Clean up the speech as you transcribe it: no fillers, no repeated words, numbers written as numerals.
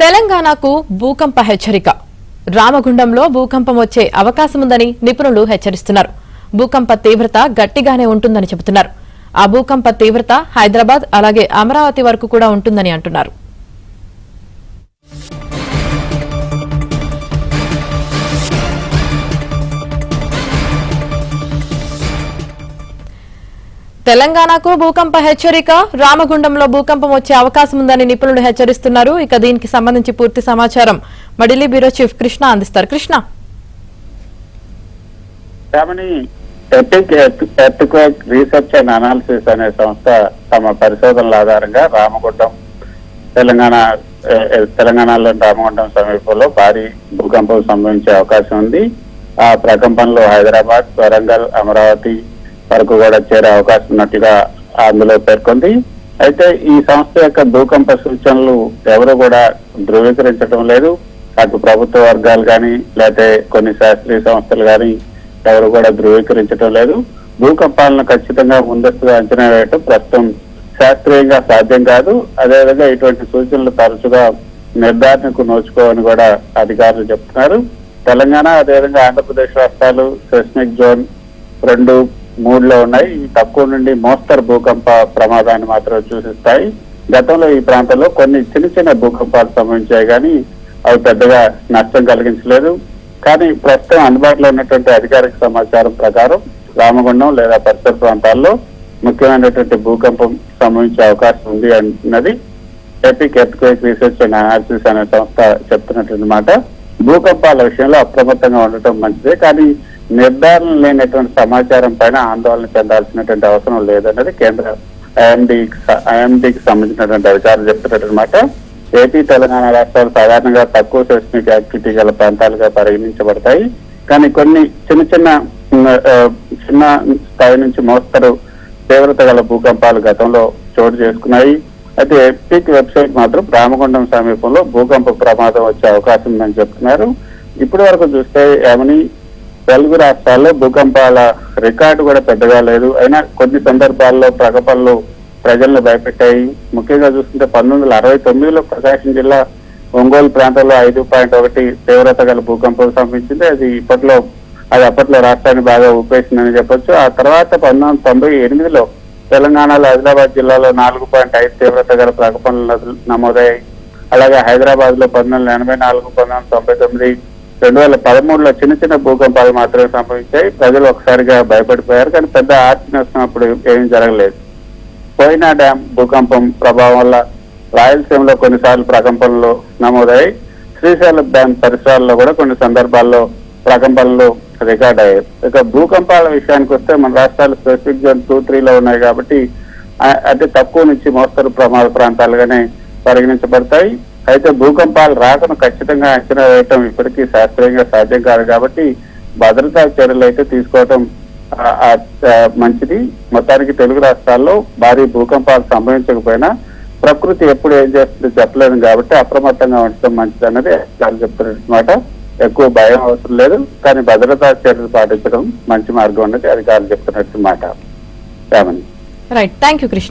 తెలంగాణకు భూకంప హెచ్చరిక. రామగుండంలో భూకంపం వచ్చే అవకాశముందని నిపుణులు హెచ్చరిస్తున్నారు. భూకంప తీవ్రత గట్టిగానే ఉంటుందని చెబుతున్నారు. ఆ భూకంప తీవ్రత హైదరాబాద్ అలాగే అమరావతి వరకు కూడా ఉంటుందని అంటున్నారు. తెలంగాణకు భూకంప హెచ్చరిక. రామగుండంలో భూకంపం వచ్చే అవకాశం ఉందని నిపుణులు హెచ్చరిస్తున్నారు. ఇక దీనికి సంబంధించి పూర్తి సమాచారం మా ఢిల్లీ బ్యూరో చీఫ్ కృష్ణ అందిస్తారు. Krishna, epic earthquake research and analysis అనే సంస్థ తమ పరిశోధనల ఆధారంగా రామగుండం తెలంగాణలోని రామగుండం సమీపంలో భారీ భూకంపం సంభవించే అవకాశం ఉంది. ఆ ప్రకంపనలో హైదరాబాద్, వరంగల్, అమరావతి వరకు కూడా చేరే అవకాశం ఉన్నట్లుగా అందులో పేర్కొంది. అయితే ఈ సంస్థ యొక్క భూకంప సూచనలు ఎవరు కూడా ధృవీకరించడం లేదు. అటు ప్రభుత్వ వర్గాలు కానీ లేకపోతే కొన్ని శాస్త్రీయ సంస్థలు కానీ ఎవరు కూడా ధృవీకరించడం లేదు. భూకంపాలను ఖచ్చితంగా ముందస్తుగా అంచనా వేయటం ప్రస్తుతం శాస్త్రీయంగా సాధ్యం కాదు. అదేవిధంగా ఇటువంటి సూచనలు తరచుగా నిర్ధారణకు నోచుకోవని కూడా అధికారులు చెప్తున్నారు. తెలంగాణ అదేవిధంగా ఆంధ్రప్రదేశ్ రాష్ట్రాలు సెస్మిక్ జోన్ 2, 3లో ఉన్నాయి. తక్కువ నుండి మోస్తరు భూకంప ప్రమాదాన్ని మాత్రం సూచిస్తాయి. గతంలో ఈ ప్రాంతంలో కొన్ని చిన్న భూకంపాలు సంభవించాయి కానీ అవి పెద్దగా నష్టం కలిగించలేదు. కానీ ప్రస్తుతం అందుబాటులో ఉన్నటువంటి అధికారిక సమాచారం ప్రకారం రామగుండం లేదా పరిసర ప్రాంతాల్లో ముఖ్యమైనటువంటి భూకంపం సంభవించే అవకాశం ఉంది అన్నది epic earthquake research and analysis అనే సంస్థ చెప్తున్నటువంటి మాట. భూకంపాల విషయంలో అప్రమత్తంగా ఉండటం మంచిదే, కానీ నిర్ధారణ లేనటువంటి సమాచారం పైన ఆందోళన చెందాల్సినటువంటి అవసరం లేదన్నది కేంద్ర ఐఎండీకి సంబంధించినటువంటి అధికారులు చెప్తున్నటువంటి మాట. ఏపీ, తెలంగాణ రాష్ట్రాలు సాధారణంగా తక్కువ సెస్మిక్ యాక్టివిటీ గల ప్రాంతాలుగా పరిగణించబడతాయి. కానీ కొన్ని చిన్న స్థాయి నుంచి మోస్తరు తీవ్రత గల భూకంపాలు గతంలో చోటు చేసుకున్నాయి. అయితే ఎపిక్ వెబ్సైట్ మాత్రం రామగుండం సమీపంలో భూకంప ప్రమాదం వచ్చే అవకాశం ఉందని చెప్తున్నారు. ఇప్పటి వరకు చూస్తే ఏమని తెలుగు రాష్ట్రాల్లో భూకంపాల రికార్డు కూడా పెద్దగా లేదు. అయినా కొన్ని సందర్భాల్లో ప్రకంపనలు ప్రజలను భయపెట్టాయి. ముఖ్యంగా చూస్తుంటే 1969లో ప్రకాశం జిల్లా ఒంగోలు ప్రాంతంలో 5.1 తీవ్రత గల భూకంపం సంభవించింది. అది అప్పట్లో రాష్ట్రాన్ని బాగా ఊపేసిందని చెప్పొచ్చు. ఆ తర్వాత 1998లో తెలంగాణలో ఆదిలాబాద్ జిల్లాలో 4.5 తీవ్రత గల ప్రకంపనలు నమోదయ్యాయి. అలాగే హైదరాబాద్ లో 1984, 1999, 2013లో చిన్న భూకంపాలు మాత్రమే సంభవించాయి. ప్రజలు ఒకసారిగా భయపడిపోయారు, కానీ పెద్ద ఆర్తి నష్టం అప్పుడు ఏమీ జరగలేదు. కోయినా డ్యామ్ భూకంపం ప్రభావం వల్ల రాయలసీమలో కొన్నిసార్లు ప్రకంపనలు నమోదయ్యాయి. శ్రీశైలం డ్యామ్ పరిసరాల్లో కూడా కొన్ని సందర్భాల్లో ప్రకంపనలు రికార్డ్ అయ్యాయి. ఇక భూకంపాల విషయానికి వస్తే మన రాష్ట్రాలు స్పెసిఫిక్ జోన్ 2, 3లో ఉన్నాయి కాబట్టి అతి తక్కువ నుంచి మోస్తరు ప్రమాద ప్రాంతాలుగానే పరిగణించబడతాయి. అయితే భూకంపాలు రాకను ఖచ్చితంగా అంచనా వేయటం ఇప్పటికీ శాస్త్రీయంగా సాధ్యం కాదు కాబట్టి భద్రతా చర్యలు అయితే తీసుకోవటం మంచిది. మొత్తానికి తెలుగు రాష్ట్రాల్లో భారీ భూకంపాలు సంభవించకపోయినా ప్రకృతి ఎప్పుడు ఏం చేస్తుందో చెప్పలేదు కాబట్టి అప్రమత్తంగా ఉండటం మంచిది అన్నది చెప్తున్నమాట. ఎక్కువ భయం అవసరం లేదు, కానీ భద్రతా చర్యలు పాటించడం మంచి మార్గం అన్నది అధికారులు చెప్తున్నట్టు మాట. Right, thank you Krishna.